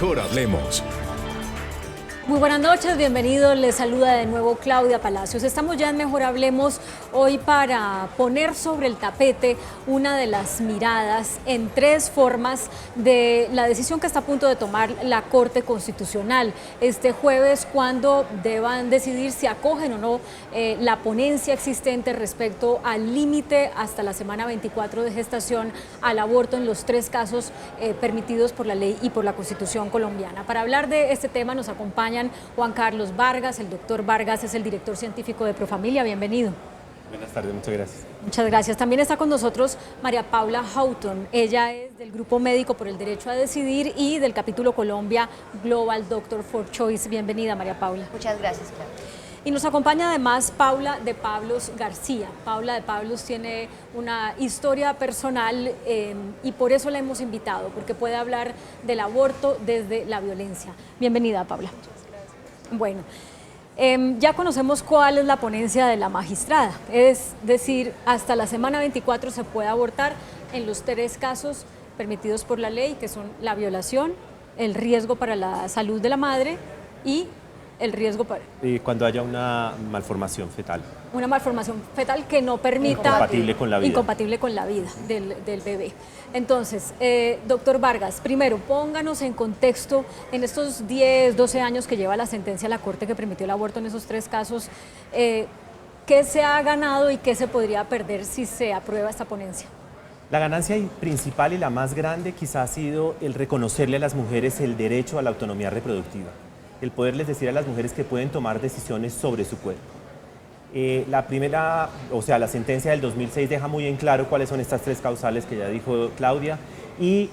Mejor hablemos. Muy buenas noches, bienvenidos, les saluda de nuevo Claudia Palacios. Estamos ya en Mejor Hablemos hoy para poner sobre el tapete una de las miradas en tres formas de la decisión que está a punto de tomar la Corte Constitucional este jueves, cuando deban decidir si acogen o no la ponencia existente respecto al límite hasta la semana 24 de gestación al aborto en los tres casos permitidos por la ley y por la Constitución colombiana. Para hablar de este tema nos acompaña Juan Carlos Vargas. El doctor Vargas es el director científico de Profamilia. Bienvenido. Buenas tardes, muchas gracias. Muchas gracias. También está con nosotros María Paula Houghton. Ella es del Grupo Médico por el Derecho a Decidir y del capítulo Colombia Global Doctor for Choice. Bienvenida, María Paula. Muchas gracias, Claudia. Y nos acompaña además Paula de Pablos García. Paula de Pablos tiene una historia personal y por eso la hemos invitado, porque puede hablar del aborto desde la violencia. Bienvenida, Paula. Bueno, ya conocemos cuál es la ponencia de la magistrada, es decir, hasta la semana 24 se puede abortar en los tres casos permitidos por la ley, que son la violación, el riesgo para la salud de la madre y el riesgo para... Y cuando haya una malformación fetal. Una malformación fetal que no permita... Incompatible con la vida. Incompatible con la vida del bebé. Entonces, doctor Vargas, primero, pónganos en contexto, en estos 10, 12 años que lleva la sentencia de la Corte que permitió el aborto en esos tres casos, ¿qué se ha ganado y qué se podría perder si se aprueba esta ponencia? La ganancia principal y la más grande quizá ha sido el reconocerle a las mujeres el derecho a la autonomía reproductiva, el poderles decir a las mujeres que pueden tomar decisiones sobre su cuerpo. La primera, la sentencia del 2006 deja muy en claro cuáles son estas tres causales que ya dijo Claudia y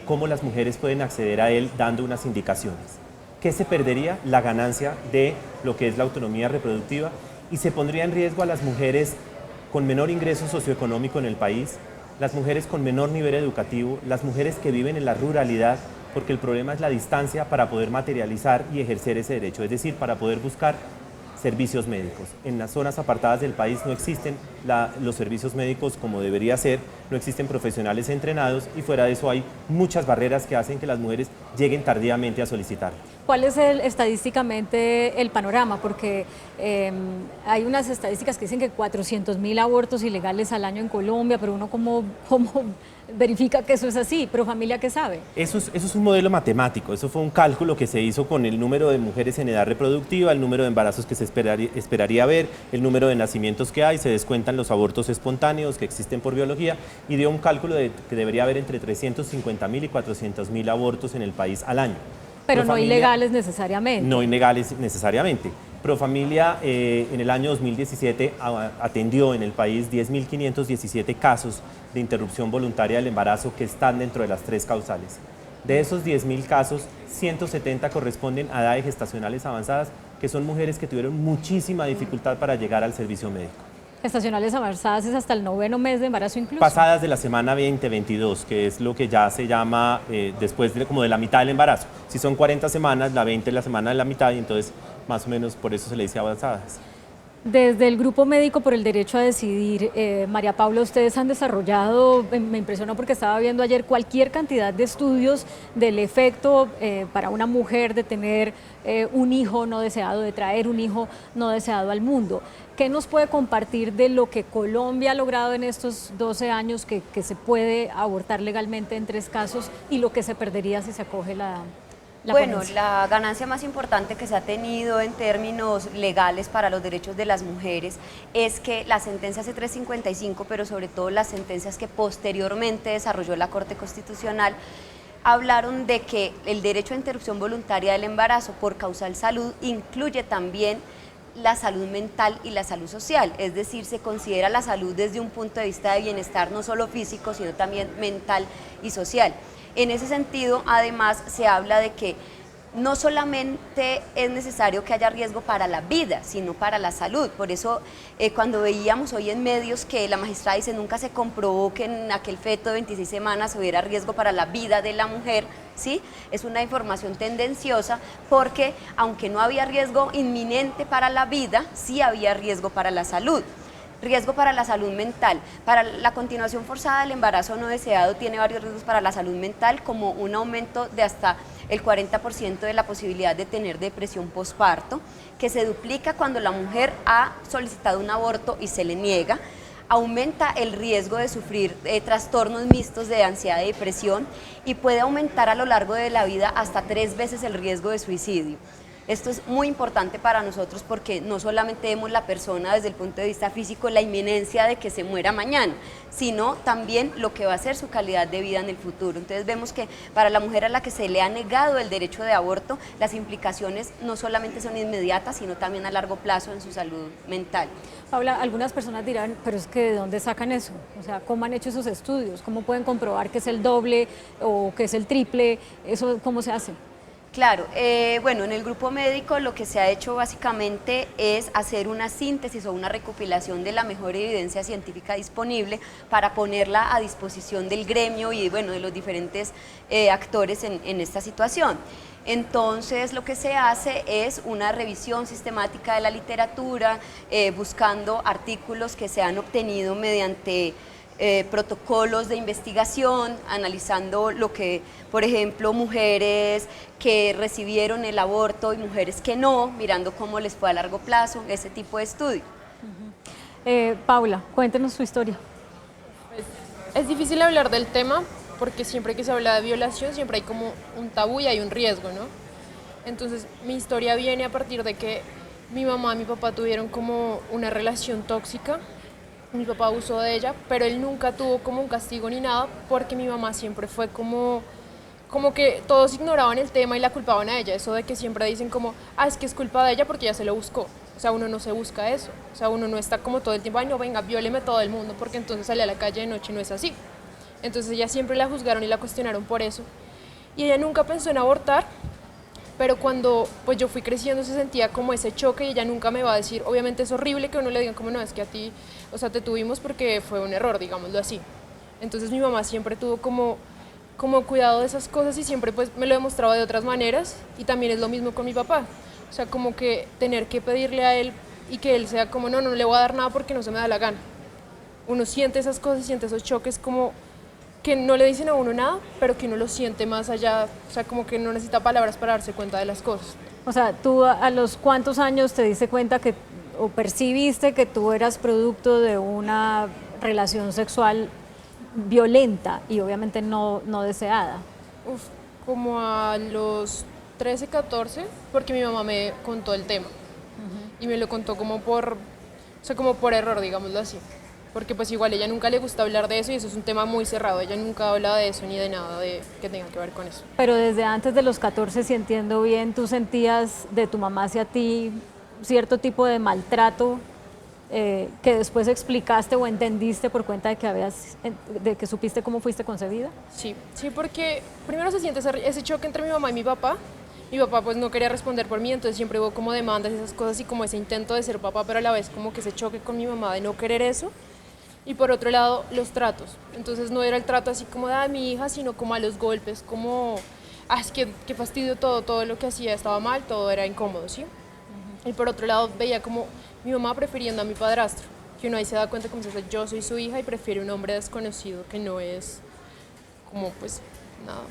cómo las mujeres pueden acceder a él dando unas indicaciones. ¿Qué se perdería? La ganancia de lo que es la autonomía reproductiva y se pondría en riesgo a las mujeres con menor ingreso socioeconómico en el país, las mujeres con menor nivel educativo, las mujeres que viven en la ruralidad, porque el problema es la distancia para poder materializar y ejercer ese derecho, es decir, para poder buscar servicios médicos. En las zonas apartadas del país no existen los servicios médicos como debería ser, no existen profesionales entrenados y fuera de eso hay muchas barreras que hacen que las mujeres lleguen tardíamente a solicitar. ¿Cuál es estadísticamente el panorama? Porque hay unas estadísticas que dicen que 400.000 abortos ilegales al año en Colombia, pero uno ¿cómo verifica que eso es así? ¿Profamilia qué sabe? Eso es un modelo matemático, eso fue un cálculo que se hizo con el número de mujeres en edad reproductiva, el número de embarazos que se esperaría ver, el número de nacimientos que hay, se descuentan los abortos espontáneos que existen por biología y dio un cálculo de que debería haber entre 350.000 y 400.000 abortos en el país al año. Pero no ilegales necesariamente. No ilegales necesariamente. Profamilia en el año 2017 atendió en el país 10.517 casos de interrupción voluntaria del embarazo que están dentro de las tres causales. De esos 10.000 casos, 170 corresponden a edades gestacionales avanzadas, que son mujeres que tuvieron muchísima dificultad para llegar al servicio médico. Gestacionales avanzadas es hasta el 9º mes de embarazo incluso. Pasadas de la semana 20-22, que es lo que ya se llama después como de la mitad del embarazo. Si son 40 semanas, la 20 es la semana de la mitad y entonces más o menos por eso se le dice avanzadas. Desde el Grupo Médico por el Derecho a Decidir, María Paula, ustedes han desarrollado, me impresionó porque estaba viendo ayer cualquier cantidad de estudios del efecto para una mujer de tener un hijo no deseado, de traer un hijo no deseado al mundo. ¿Qué nos puede compartir de lo que Colombia ha logrado en estos 12 años que se puede abortar legalmente en tres casos y lo que se perdería si se acoge la ponencia? La ganancia más importante que se ha tenido en términos legales para los derechos de las mujeres es que la sentencia C355, pero sobre todo las sentencias que posteriormente desarrolló la Corte Constitucional, hablaron de que el derecho a interrupción voluntaria del embarazo por causal salud incluye también la salud mental y la salud social, es decir, se considera la salud desde un punto de vista de bienestar no solo físico, sino también mental y social. En ese sentido, además, se habla de que no solamente es necesario que haya riesgo para la vida, sino para la salud. Por eso, cuando veíamos hoy en medios que la magistrada dice nunca se comprobó que en aquel feto de 26 semanas hubiera riesgo para la vida de la mujer, ¿sí? Es una información tendenciosa porque, aunque no había riesgo inminente para la vida, sí había riesgo para la salud. Riesgo para la salud mental. Para la continuación forzada del embarazo no deseado tiene varios riesgos para la salud mental, como un aumento de hasta el 40% de la posibilidad de tener depresión posparto, que se duplica cuando la mujer ha solicitado un aborto y se le niega, aumenta el riesgo de sufrir trastornos mixtos de ansiedad y depresión y puede aumentar a lo largo de la vida hasta 3 veces el riesgo de suicidio. Esto es muy importante para nosotros porque no solamente vemos la persona desde el punto de vista físico, la inminencia de que se muera mañana, sino también lo que va a ser su calidad de vida en el futuro. Entonces vemos que para la mujer a la que se le ha negado el derecho de aborto, las implicaciones no solamente son inmediatas, sino también a largo plazo en su salud mental. Paula, algunas personas dirán, pero es que ¿de dónde sacan eso? O sea, ¿cómo han hecho esos estudios? ¿Cómo pueden comprobar que es el doble o que es el triple? ¿Eso cómo se hace? Claro, bueno, en el grupo médico lo que se ha hecho básicamente es hacer una síntesis o una recopilación de la mejor evidencia científica disponible para ponerla a disposición del gremio y bueno, de los diferentes actores en esta situación. Entonces lo que se hace es una revisión sistemática de la literatura, buscando artículos que se han obtenido mediante protocolos de investigación, analizando lo que, por ejemplo, mujeres que recibieron el aborto y mujeres que no, mirando cómo les fue a largo plazo, ese tipo de estudio. Paula, cuéntenos su historia. Es difícil hablar del tema porque siempre que se habla de violación siempre hay como un tabú y hay un riesgo, ¿no? Entonces mi historia viene a partir de que mi mamá y mi papá tuvieron como una relación tóxica. Mi papá abusó de ella, pero él nunca tuvo como un castigo ni nada porque mi mamá siempre fue como que todos ignoraban el tema y la culpaban a ella. Eso de que siempre dicen como, es que es culpa de ella porque ella se lo buscó. O sea, uno no se busca eso. O sea, uno no está como todo el tiempo, ay no, venga, vióleme todo el mundo porque entonces sale a la calle de noche y no es así. Entonces ella siempre la juzgaron y la cuestionaron por eso. Y ella nunca pensó en abortar, pero cuando pues yo fui creciendo se sentía como ese choque y ella nunca me va a decir, obviamente es horrible que uno le digan como no, es que a ti, o sea, te tuvimos porque fue un error, digámoslo así. Entonces mi mamá siempre tuvo como cuidado de esas cosas y siempre pues me lo demostraba de otras maneras y también es lo mismo con mi papá. O sea, como que tener que pedirle a él y que él sea como no le voy a dar nada porque no se me da la gana. Uno siente esas cosas, siente esos choques como que no le dicen a uno nada, pero que uno lo siente más allá, o sea, como que no necesita palabras para darse cuenta de las cosas. O sea, ¿tú a los cuántos años te diste cuenta que, o percibiste que tú eras producto de una relación sexual violenta y obviamente no deseada? Como a los 13, 14, porque mi mamá me contó el tema. Y me lo contó como por error, digámoslo así. Porque pues igual a ella nunca le gusta hablar de eso y eso es un tema muy cerrado, ella nunca habla de eso ni de nada que tenga que ver con eso. Pero desde antes de los 14, si entiendo bien, ¿tú sentías de tu mamá hacia ti cierto tipo de maltrato que después explicaste o entendiste por cuenta de que supiste cómo fuiste concebida? Sí, porque primero se siente ese choque entre mi mamá y mi papá. Mi papá pues no quería responder por mí, entonces siempre hubo como demandas y esas cosas y como ese intento de ser papá, pero a la vez como que ese choque con mi mamá de no querer eso. Y por otro lado, los tratos. Entonces no era el trato así como de mi hija, sino como a los golpes, como, es que qué fastidio todo lo que hacía estaba mal, todo era incómodo, ¿sí? Y por otro lado, veía como mi mamá prefiriendo a mi padrastro, que uno ahí se da cuenta como que yo soy su hija y prefiere un hombre desconocido que no es como pues nada.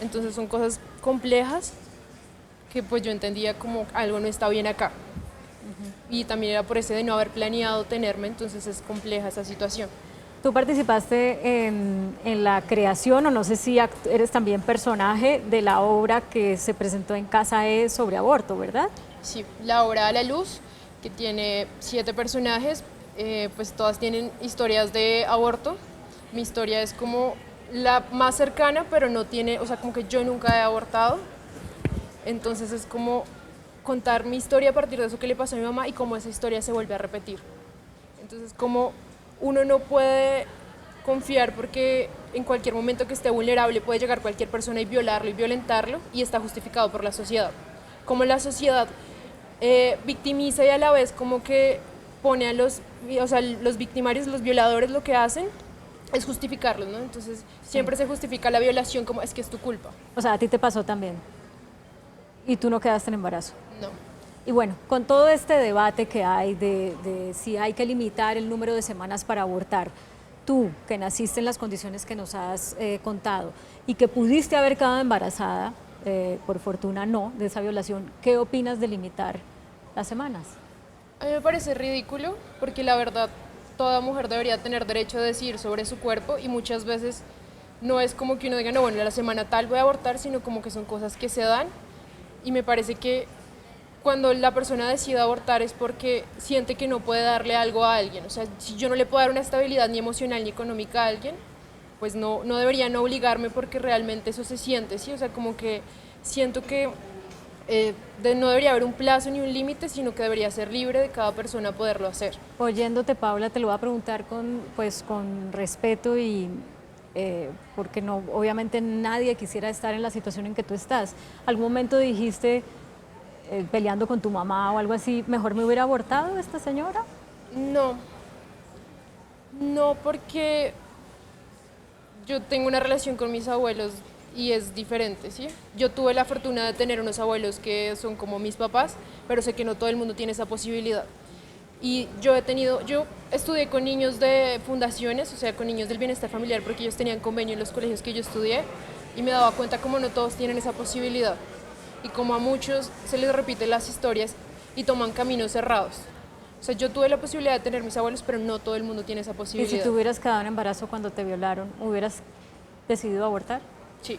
Entonces son cosas complejas que pues yo entendía como algo no está bien acá. Y también era por ese de no haber planeado tenerme, entonces es compleja esa situación. Tú participaste en la creación, o no sé si eres también personaje de la obra que se presentó en Casa E sobre aborto, ¿verdad? Sí, la obra A la Luz, que tiene 7 personajes, pues todas tienen historias de aborto. Mi historia es como la más cercana, pero no tiene, o sea, como que yo nunca he abortado. Entonces es como contar mi historia a partir de eso que le pasó a mi mamá y cómo esa historia se vuelve a repetir. Entonces, como uno no puede confiar porque en cualquier momento que esté vulnerable puede llegar cualquier persona y violarlo y violentarlo y está justificado por la sociedad. Como la sociedad victimiza y a la vez como que pone a los victimarios, los violadores, lo que hacen es justificarlos, ¿no? Entonces, siempre se justifica la violación como es que es tu culpa. O sea, a ti te pasó también. ¿Y tú no quedaste en embarazo? No. Y bueno, con todo este debate que hay de si hay que limitar el número de semanas para abortar, tú que naciste en las condiciones que nos has contado y que pudiste haber quedado embarazada, por fortuna no, de esa violación. ¿Qué opinas de limitar las semanas? A mí me parece ridículo porque la verdad toda mujer debería tener derecho a decidir sobre su cuerpo y muchas veces no es como que uno diga, no, bueno, la semana tal voy a abortar, sino como que son cosas que se dan y me parece que cuando la persona decide abortar es porque siente que no puede darle algo a alguien. O sea, si yo no le puedo dar una estabilidad ni emocional ni económica a alguien, pues no deberían obligarme porque realmente eso se siente, ¿sí? O sea, como que siento que no debería haber un plazo ni un límite, sino que debería ser libre de cada persona poderlo hacer. Oyéndote, Paula, te lo voy a preguntar pues, con respeto y porque no, obviamente nadie quisiera estar en la situación en que tú estás. ¿Algún momento dijiste, peleando con tu mamá o algo así, mejor me hubiera abortado esta señora? No, porque yo tengo una relación con mis abuelos y es diferente, ¿sí? Yo tuve la fortuna de tener unos abuelos que son como mis papás, pero sé que no todo el mundo tiene esa posibilidad. Y yo estudié con niños de fundaciones, o sea, con niños del bienestar familiar, porque ellos tenían convenio en los colegios que yo estudié, y me daba cuenta como no todos tienen esa posibilidad. Y como a muchos se les repiten las historias y toman caminos cerrados. O sea, yo tuve la posibilidad de tener mis abuelos, pero no todo el mundo tiene esa ¿Y posibilidad. si te hubieras quedado en embarazo cuando te violaron, hubieras decidido abortar? Sí,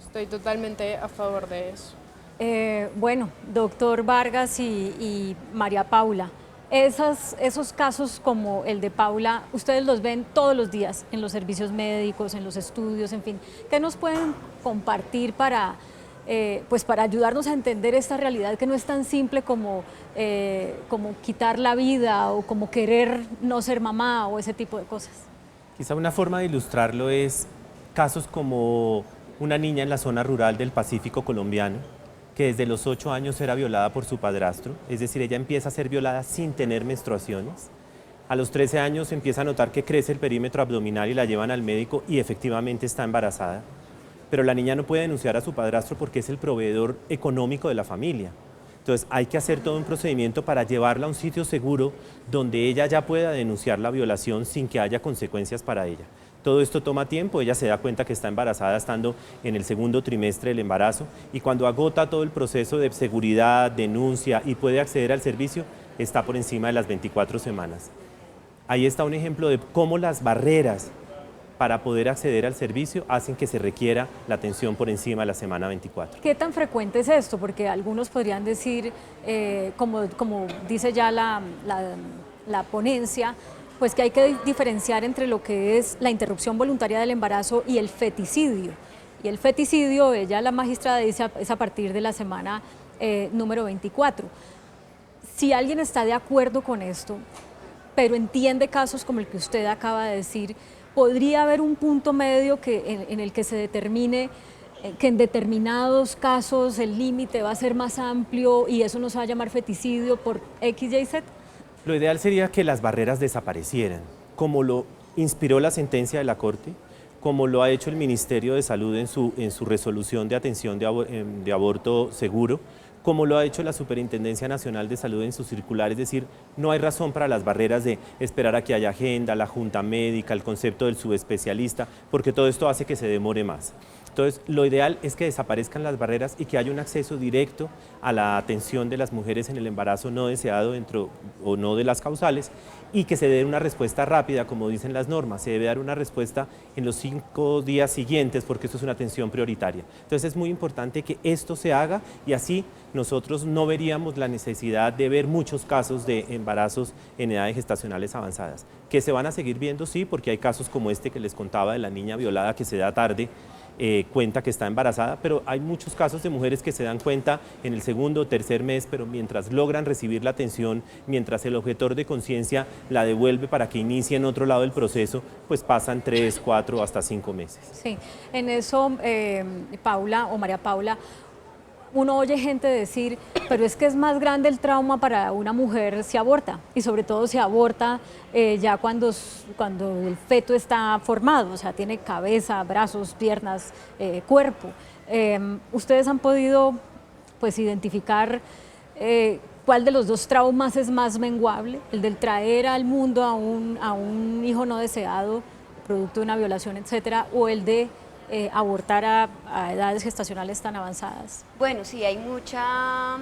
estoy totalmente a favor de eso. Bueno, doctor Vargas y María Paula, esos casos como el de Paula, ustedes los ven todos los días en los servicios médicos, en los estudios, en fin. ¿Qué nos pueden compartir pues para ayudarnos a entender esta realidad que no es tan simple como quitar la vida o como querer no ser mamá o ese tipo de cosas? Quizá una forma de ilustrarlo es casos como una niña en la zona rural del Pacífico colombiano, que desde los 8 años era violada por su padrastro, es decir, ella empieza a ser violada sin tener menstruaciones. A los 13 años empieza a notar que crece el perímetro abdominal y la llevan al médico y efectivamente está embarazada. Pero la niña no puede denunciar a su padrastro porque es el proveedor económico de la familia. Entonces hay que hacer todo un procedimiento para llevarla a un sitio seguro donde ella ya pueda denunciar la violación sin que haya consecuencias para ella. Todo esto toma tiempo, ella se da cuenta que está embarazada estando en el segundo trimestre del embarazo y cuando agota todo el proceso de seguridad, denuncia y puede acceder al servicio, está por encima de las 24 semanas. Ahí está un ejemplo de cómo las barreras para poder acceder al servicio hacen que se requiera la atención por encima de la semana 24. ¿Qué tan frecuente es esto? Porque algunos podrían decir, como dice ya la ponencia, pues que hay que diferenciar entre lo que es la interrupción voluntaria del embarazo y el feticidio. Y el feticidio, ella, la magistrada, dice, es a partir de la semana número 24. Si alguien está de acuerdo con esto, pero entiende casos como el que usted acaba de decir, ¿podría haber un punto medio en el que se determine que en determinados casos el límite va a ser más amplio y eso no se va a llamar feticidio por X, Y, Z? Lo ideal sería que las barreras desaparecieran, como lo inspiró la sentencia de la Corte, como lo ha hecho el Ministerio de Salud en su resolución de atención de aborto seguro, como lo ha hecho la Superintendencia Nacional de Salud en su circular, es decir, no hay razón para las barreras de esperar a que haya agenda, la junta médica, el concepto del subespecialista, porque todo esto hace que se demore más. Entonces, lo ideal es que desaparezcan las barreras y que haya un acceso directo a la atención de las mujeres en el embarazo no deseado dentro o no de las causales y que se dé una respuesta rápida, como dicen las normas. Se debe dar una respuesta en los 5 días siguientes porque esto es una atención prioritaria. Entonces, es muy importante que esto se haga y así nosotros no veríamos la necesidad de ver muchos casos de embarazos en edades gestacionales avanzadas. Que se van a seguir viendo, sí, porque hay casos como este que les contaba de la niña violada que se da tarde, cuenta que está embarazada, pero hay muchos casos de mujeres que se dan cuenta en el segundo o tercer mes, pero mientras logran recibir la atención, mientras el objetor de conciencia la devuelve para que inicie en otro lado del proceso, pues pasan 3, 4 hasta 5 meses. Sí, en eso, Paula o María Paula, uno oye gente decir, pero es que es más grande el trauma para una mujer si aborta, y sobre todo si aborta ya cuando el feto está formado, o sea, tiene cabeza, brazos, piernas, cuerpo. ¿Ustedes han podido pues identificar cuál de los dos traumas es más menguable? ¿El del traer al mundo a un hijo no deseado, producto de una violación, etcétera, o el de abortar a edades gestacionales tan avanzadas? Bueno, sí, hay mucha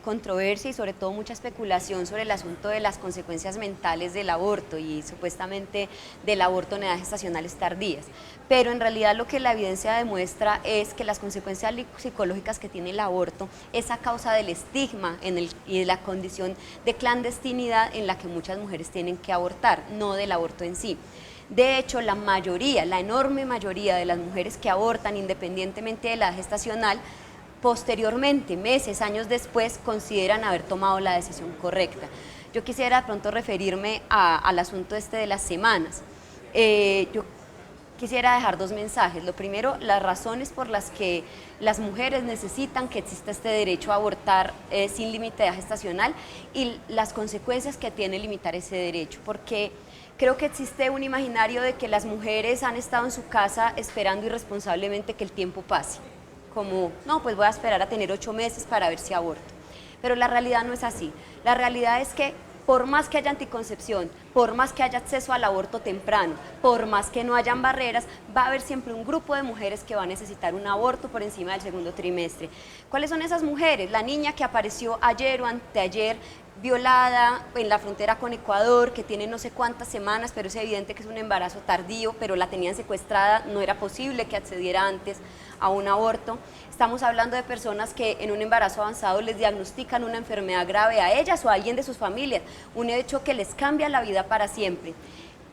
controversia y sobre todo mucha especulación sobre el asunto de las consecuencias mentales del aborto y supuestamente del aborto en edades gestacionales tardías. Pero en realidad lo que la evidencia demuestra es que las consecuencias psicológicas que tiene el aborto es a causa del estigma y de la condición de clandestinidad en la que muchas mujeres tienen que abortar, no del aborto en sí. De hecho, la enorme mayoría de las mujeres que abortan independientemente de la edad gestacional, posteriormente, meses, años después, consideran haber tomado la decisión correcta. Yo quisiera de pronto referirme al asunto de las semanas. Yo quisiera dejar dos mensajes. Lo primero, las razones por las que las mujeres necesitan que exista este derecho a abortar sin límite de edad gestacional y las consecuencias que tiene limitar ese derecho, porque creo que existe un imaginario de que las mujeres han estado en su casa esperando irresponsablemente que el tiempo pase, como, no, pues voy a esperar a tener 8 meses para ver si aborto. Pero la realidad no es así. La realidad es que por más que haya anticoncepción, por más que haya acceso al aborto temprano, por más que no hayan barreras, va a haber siempre un grupo de mujeres que va a necesitar un aborto por encima del segundo trimestre. ¿Cuáles son esas mujeres? La niña que apareció ayer o anteayer violada en la frontera con Ecuador, que tiene no sé cuántas semanas, pero es evidente que es un embarazo tardío, pero la tenían secuestrada, no era posible que accediera antes a un aborto. Estamos hablando de personas que en un embarazo avanzado les diagnostican una enfermedad grave a ellas o a alguien de sus familias, un hecho que les cambia la vida para siempre.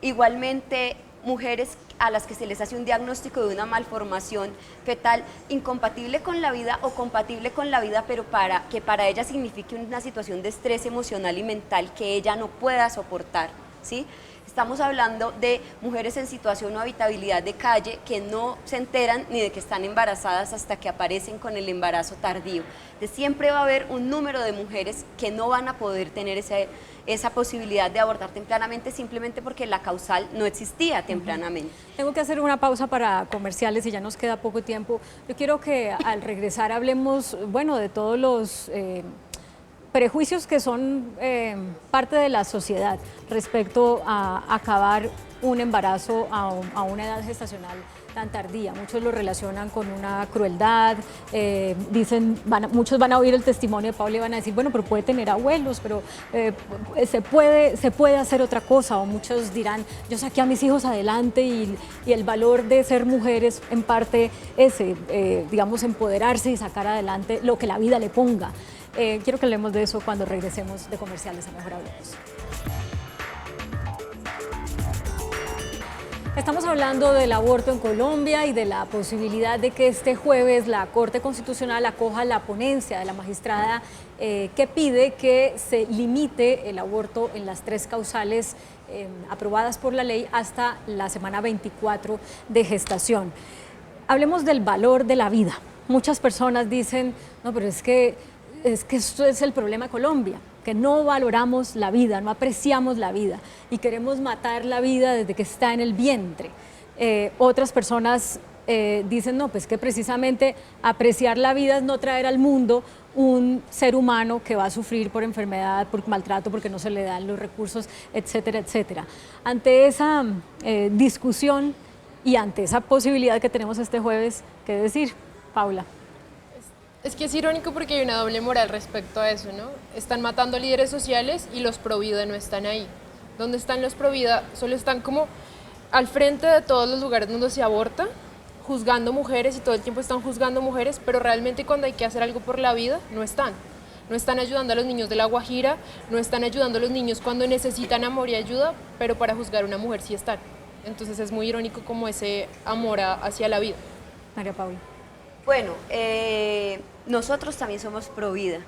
Igualmente, mujeres a las que se les hace un diagnóstico de una malformación fetal incompatible con la vida o compatible con la vida, pero que para ella signifique una situación de estrés emocional y mental que ella no pueda soportar, ¿sí? Estamos hablando de mujeres en situación o habitabilidad de calle que no se enteran ni de que están embarazadas hasta que aparecen con el embarazo tardío. Siempre va a haber un número de mujeres que no van a poder tener esa posibilidad de abortar tempranamente simplemente porque la causal no existía tempranamente. Tengo que hacer una pausa para comerciales y ya nos queda poco tiempo. Yo quiero que al regresar hablemos, bueno, de todos los prejuicios que son parte de la sociedad respecto a acabar un embarazo a una edad gestacional tan tardía. Muchos lo relacionan con una crueldad, muchos van a oír el testimonio de Paula y van a decir, bueno, pero puede tener abuelos, pero se puede hacer otra cosa, o muchos dirán, yo saqué a mis hijos adelante y el valor de ser mujeres en parte ese, digamos, empoderarse y sacar adelante lo que la vida le ponga. Quiero que hablemos de eso cuando regresemos de comerciales a Mejor Hablemos. Estamos hablando del aborto en Colombia y de la posibilidad de que este jueves la Corte Constitucional acoja la ponencia de la magistrada que pide que se limite el aborto en las 3 causales aprobadas por la ley hasta la semana 24 de gestación. Hablemos del valor de la vida. Muchas personas dicen, no, pero es que esto es el problema de Colombia, que no valoramos la vida, no apreciamos la vida y queremos matar la vida desde que está en el vientre. Otras personas dicen, no, pues que precisamente apreciar la vida es no traer al mundo un ser humano que va a sufrir por enfermedad, por maltrato, porque no se le dan los recursos, etcétera, etcétera. Ante esa discusión y ante esa posibilidad que tenemos este jueves, ¿qué decir, Paula? Es que es irónico porque hay una doble moral respecto a eso, ¿no? Están matando líderes sociales y los pro vida no están ahí. ¿Dónde están los pro vida? Solo están como al frente de todos los lugares donde se aborta, juzgando mujeres y todo el tiempo están juzgando mujeres, pero realmente cuando hay que hacer algo por la vida, no están. No están ayudando a los niños de La Guajira, no están ayudando a los niños cuando necesitan amor y ayuda, pero para juzgar a una mujer sí están. Entonces es muy irónico como ese amor hacia la vida. María Paula. Bueno, nosotros también somos pro vida.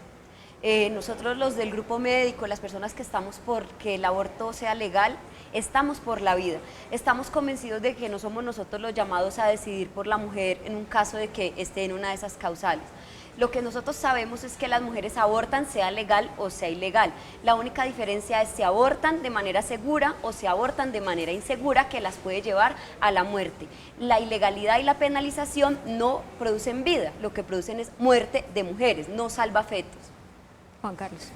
Nosotros los del grupo médico, las personas que estamos por que el aborto sea legal, estamos por la vida. Estamos convencidos de que no somos nosotros los llamados a decidir por la mujer en un caso de que esté en una de esas causales. Lo que nosotros sabemos es que las mujeres abortan, sea legal o sea ilegal. La única diferencia es si abortan de manera segura o si abortan de manera insegura, que las puede llevar a la muerte. La ilegalidad y la penalización no producen vida, lo que producen es muerte de mujeres, no salva fetos. Juan Carlos.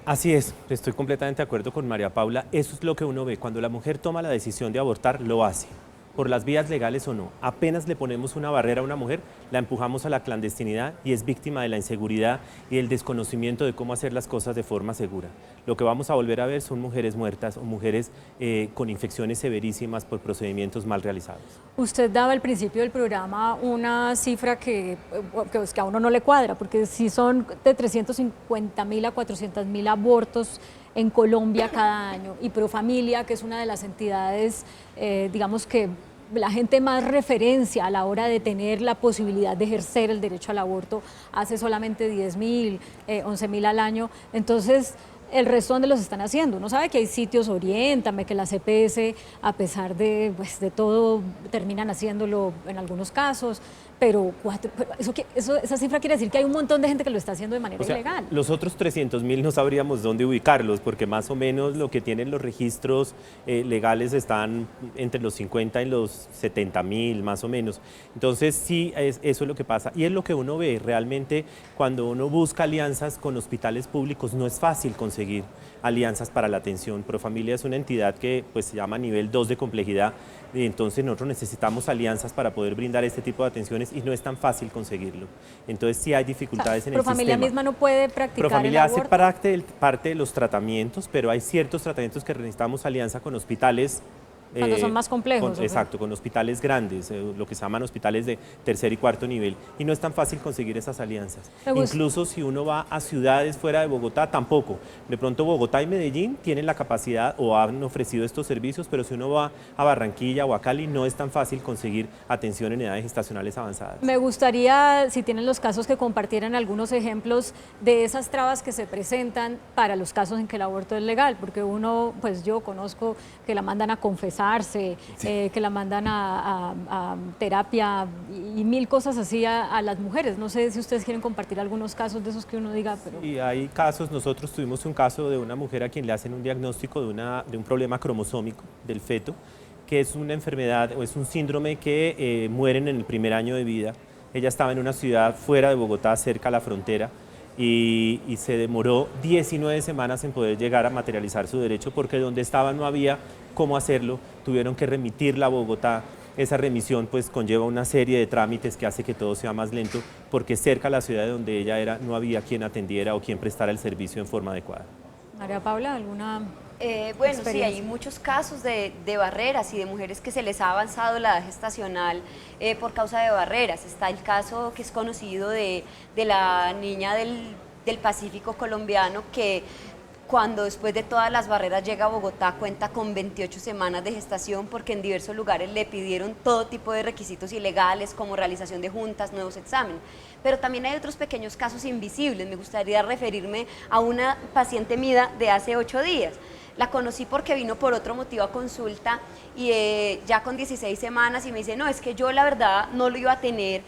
Así es, estoy completamente de acuerdo con María Paula. Eso es lo que uno ve. Cuando la mujer toma la decisión de abortar, lo hace. por las vías legales o no. Apenas le ponemos una barrera a una mujer, la empujamos a la clandestinidad y es víctima de la inseguridad y del desconocimiento de cómo hacer las cosas de forma segura. Lo que vamos a volver a ver son mujeres muertas o mujeres con infecciones severísimas por procedimientos mal realizados. Usted daba al principio del programa una cifra que a uno no le cuadra, porque si son de 350.000 a 400.000 abortos en Colombia cada año, y Profamilia, que es una de las entidades, digamos que la gente más referencia a la hora de tener la posibilidad de ejercer el derecho al aborto, hace solamente 10.000, 11.000 al año. Entonces, el resto donde los están haciendo. Uno sabe que hay sitios, Oriéntame, que la CPS, a pesar de, pues, de todo, terminan haciéndolo en algunos casos, pero esa cifra quiere decir que hay un montón de gente que lo está haciendo de manera ilegal. Los otros 300.000 no sabríamos dónde ubicarlos, porque más o menos lo que tienen los registros legales están entre los 50 y los 70.000, más o menos. Entonces sí, eso es lo que pasa. Y es lo que uno ve realmente cuando uno busca alianzas con hospitales públicos, no es fácil conseguir alianzas para la atención. Profamilia es una entidad que pues, se llama nivel 2 de complejidad, y entonces nosotros necesitamos alianzas para poder brindar este tipo de atenciones y no es tan fácil conseguirlo. Entonces sí hay dificultades en el sistema. Profamilia misma no puede practicar Profamilia el aborto. hace parte de los tratamientos, pero hay ciertos tratamientos que necesitamos alianza con hospitales. Cuando son más complejos. Exacto, con hospitales grandes, lo que se llaman hospitales de tercer y cuarto nivel. Y no es tan fácil conseguir esas alianzas. Incluso si uno va a ciudades fuera de Bogotá, tampoco. De pronto Bogotá y Medellín tienen la capacidad o han ofrecido estos servicios, pero si uno va a Barranquilla o a Cali, no es tan fácil conseguir atención en edades gestacionales avanzadas. Me gustaría, si tienen los casos, que compartieran algunos ejemplos de esas trabas que se presentan para los casos en que el aborto es legal, porque uno, pues yo conozco que la mandan a confesar, que la mandan a terapia y mil cosas así a las mujeres. No sé si ustedes quieren compartir algunos casos de esos que uno diga, pero... Y hay casos, nosotros tuvimos un caso de una mujer a quien le hacen un diagnóstico de un problema cromosómico del feto, que es una enfermedad o es un síndrome que mueren en el primer año de vida. Ella estaba en una ciudad fuera de Bogotá, cerca a la frontera, y se demoró 19 semanas en poder llegar a materializar su derecho porque donde estaba no había cómo hacerlo, tuvieron que remitirla a Bogotá. Esa remisión pues conlleva una serie de trámites que hace que todo sea más lento porque cerca a la ciudad de donde ella era no había quien atendiera o quien prestara el servicio en forma adecuada. María Paula, ¿alguna bueno, sí, experiencia? hay muchos casos de barreras y de mujeres que se les ha avanzado la edad gestacional por causa de barreras. Está el caso que es conocido de la niña del Pacífico colombiano que cuando después de todas las barreras llega a Bogotá cuenta con 28 semanas de gestación porque en diversos lugares le pidieron todo tipo de requisitos ilegales como realización de juntas, nuevos exámenes. Pero también hay otros pequeños casos invisibles. Me gustaría referirme a una paciente mía de hace 8 días. La conocí porque vino por otro motivo a consulta y ya con 16 semanas y me dice, no, es que yo la verdad no lo iba a tener.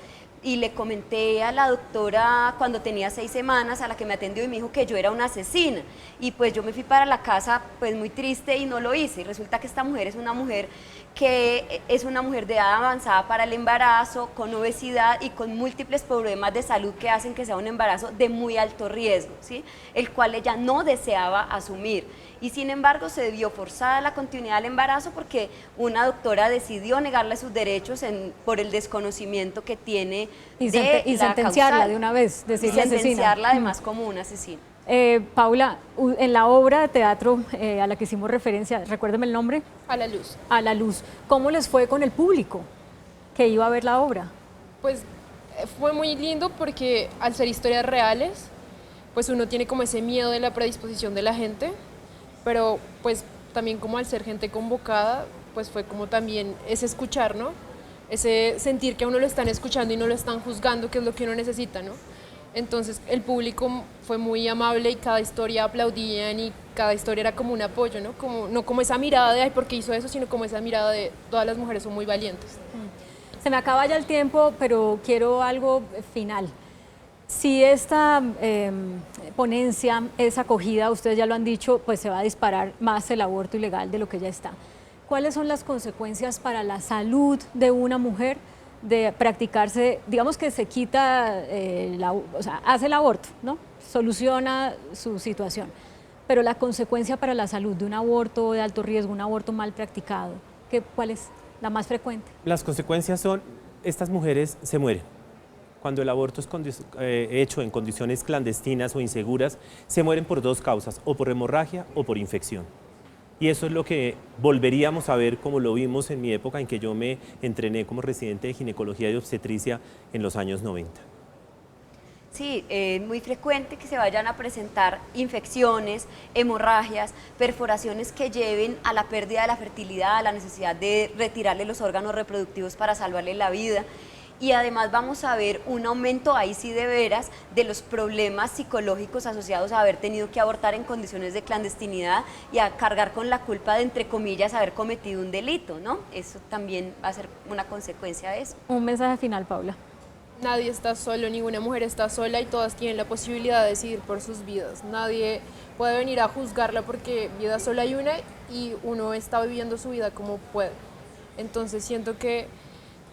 Y le comenté a la doctora cuando tenía 6 semanas a la que me atendió y me dijo que yo era una asesina. Y pues yo me fui para la casa pues muy triste y no lo hice. Y resulta que esta mujer es una mujer que es una mujer de edad avanzada para el embarazo, con obesidad y con múltiples problemas de salud que hacen que sea un embarazo de muy alto riesgo, ¿sí? El cual ella no deseaba asumir. Y sin embargo se vio forzada la continuidad del embarazo porque una doctora decidió negarle sus derechos por el desconocimiento que tiene y la sentenciarla causal. de una vez, decirle asesina. Sentenciarla además como una asesina. Paula, en la obra de teatro a la que hicimos referencia, recuérdeme el nombre. A la luz. A la luz. ¿Cómo les fue con el público que iba a ver la obra? Pues fue muy lindo porque al ser historias reales, pues uno tiene como ese miedo de la predisposición de la gente, pero pues también como al ser gente convocada, pues fue como también ese escuchar, ¿no? Ese sentir que a uno lo están escuchando y no lo están juzgando, que es lo que uno necesita, ¿no? Entonces el público fue muy amable y cada historia aplaudían y cada historia era como un apoyo, ¿no? No como esa mirada de, ay, ¿por qué hizo eso? Sino como esa mirada de, todas las mujeres son muy valientes. Se me acaba ya el tiempo, pero quiero algo final. Si esta ponencia es acogida, ustedes ya lo han dicho, pues se va a disparar más el aborto ilegal de lo que ya está. ¿Cuáles son las consecuencias para la salud de una mujer de practicarse, digamos que se quita, o sea, hace el aborto, ¿no? Soluciona su situación, pero la consecuencia para la salud de un aborto de alto riesgo, un aborto mal practicado, ¿cuál es? la más frecuente? Las consecuencias son, estas mujeres se mueren. Cuando el aborto es hecho en condiciones clandestinas o inseguras, se mueren por dos causas, o por hemorragia o por infección. Y eso es lo que volveríamos a ver como lo vimos en mi época en que yo me entrené como residente de ginecología y obstetricia en los años 90. Sí, es muy frecuente que se vayan a presentar infecciones, hemorragias, perforaciones que lleven a la pérdida de la fertilidad, a la necesidad de retirarle los órganos reproductivos para salvarle la vida. Y además vamos a ver un aumento, ahí sí de veras, de los problemas psicológicos asociados a haber tenido que abortar en condiciones de clandestinidad y a cargar con la culpa de, entre comillas, haber cometido un delito, ¿no? Eso también va a ser una consecuencia de eso. Un mensaje final, Paula. Nadie está solo, ninguna mujer está sola y todas tienen la posibilidad de decidir por sus vidas. Nadie puede venir a juzgarla porque vida solo hay una y uno está viviendo su vida como puede. Entonces siento que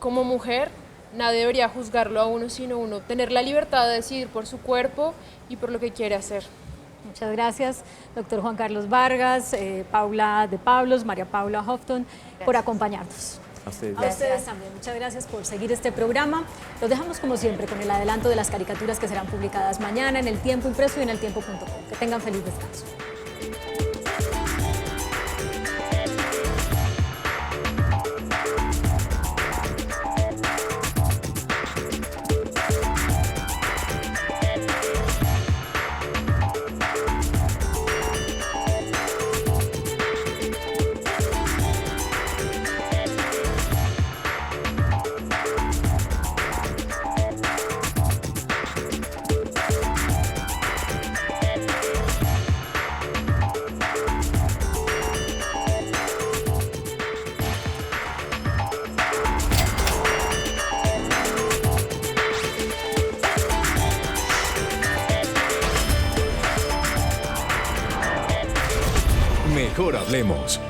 como mujer nadie debería juzgarlo a uno, sino uno tener la libertad de decidir por su cuerpo y por lo que quiere hacer. Muchas gracias, doctor Juan Carlos Vargas, Paula de Pablos, María Paula Houghton, por acompañarnos. A ustedes. A ustedes también, muchas gracias por seguir este programa. Los dejamos como siempre con el adelanto de las caricaturas que serán publicadas mañana en El Tiempo Impreso y en eltiempo.com. Que tengan feliz descanso. Mejor hablemos.